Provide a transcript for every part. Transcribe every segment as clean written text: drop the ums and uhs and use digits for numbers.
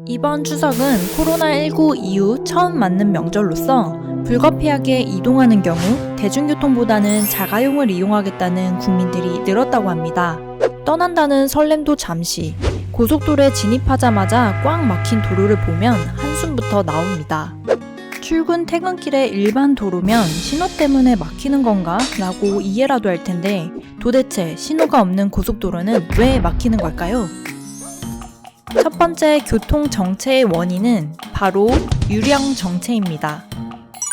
이번 추석은 코로나19 이후 처음 맞는 명절로서 불가피하게 이동하는 경우 대중교통보다는 자가용을 이용하겠다는 국민들이 늘었다고 합니다. 떠난다는 설렘도 잠시, 고속도로에 진입하자마자 꽉 막힌 도로를 보면 한숨부터 나옵니다. 출근 퇴근길의 일반 도로면 신호 때문에 막히는 건가? 라고 이해라도 할 텐데 도대체 신호가 없는 고속도로는 왜 막히는 걸까요? 첫 번째 교통 정체의 원인은 바로 유령 정체입니다.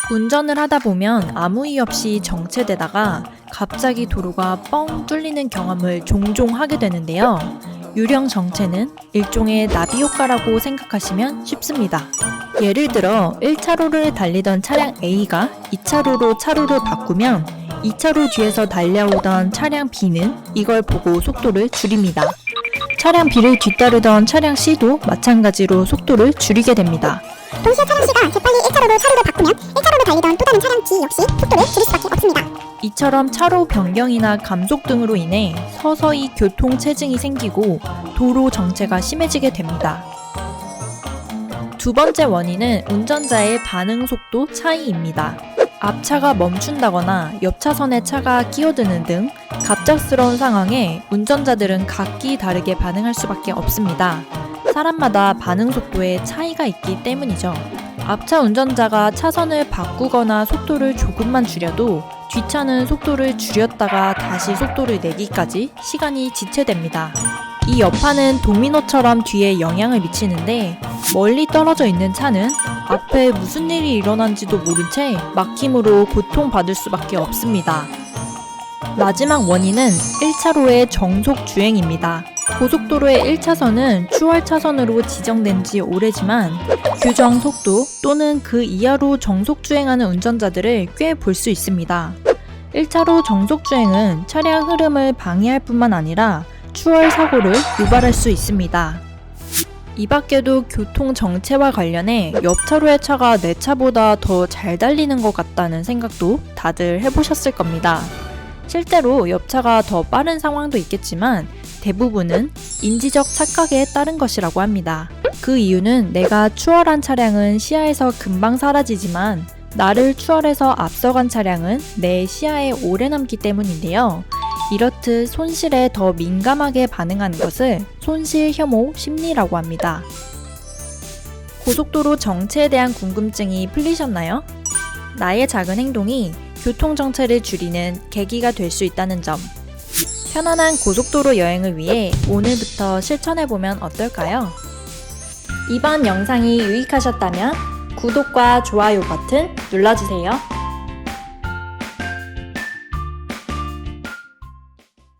운전을 하다 보면 아무 이유 없이 정체되다가 갑자기 도로가 뻥 뚫리는 경험을 종종 하게 되는데요. 유령 정체는 일종의 나비 효과라고 생각하시면 쉽습니다. 예를 들어 1차로를 달리던 차량 A가 2차로로 차로를 바꾸면 2차로 뒤에서 달려오던 차량 B는 이걸 보고 속도를 줄입니다. 차량 B를 뒤따르던 차량 C도 마찬가지로 속도를 줄이게 됩니다. 동시에 차량 C가 재빨리 1차로로 차로를 바꾸면 1차로로 달리던 또 다른 차량 D 역시 속도를 줄일 수밖에 없습니다. 이처럼 차로 변경이나 감속 등으로 인해 서서히 교통 체증이 생기고 도로 정체가 심해지게 됩니다. 두 번째 원인은 운전자의 반응 속도 차이입니다. 앞차가 멈춘다거나 옆 차선에 차가 끼어드는 등 갑작스러운 상황에 운전자들은 각기 다르게 반응할 수밖에 없습니다. 사람마다 반응 속도에 차이가 있기 때문이죠. 앞차 운전자가 차선을 바꾸거나 속도를 조금만 줄여도 뒷차는 속도를 줄였다가 다시 속도를 내기까지 시간이 지체됩니다. 이 여파는 도미노처럼 뒤에 영향을 미치는데 멀리 떨어져 있는 차는 앞에 무슨 일이 일어난지도 모른 채 막힘으로 고통받을 수밖에 없습니다. 마지막 원인은 1차로의 정속 주행입니다. 고속도로의 1차선은 추월 차선으로 지정된 지 오래지만 규정 속도 또는 그 이하로 정속 주행하는 운전자들을 꽤 볼 수 있습니다. 1차로 정속 주행은 차량 흐름을 방해할 뿐만 아니라 추월 사고를 유발할 수 있습니다. 이 밖에도 교통 정체와 관련해 옆 차로의 차가 내 차보다 더 잘 달리는 것 같다는 생각도 다들 해보셨을 겁니다. 실제로 옆차가 더 빠른 상황도 있겠지만 대부분은 인지적 착각에 따른 것이라고 합니다. 그 이유는 내가 추월한 차량은 시야에서 금방 사라지지만 나를 추월해서 앞서간 차량은 내 시야에 오래 남기 때문인데요. 이렇듯 손실에 더 민감하게 반응하는 것을 손실 혐오 심리라고 합니다. 고속도로 정체에 대한 궁금증이 풀리셨나요? 나의 작은 행동이 교통 정체를 줄이는 계기가 될 수 있다는 점. 편안한 고속도로 여행을 위해 오늘부터 실천해보면 어떨까요? 이번 영상이 유익하셨다면 구독과 좋아요 버튼 눌러주세요.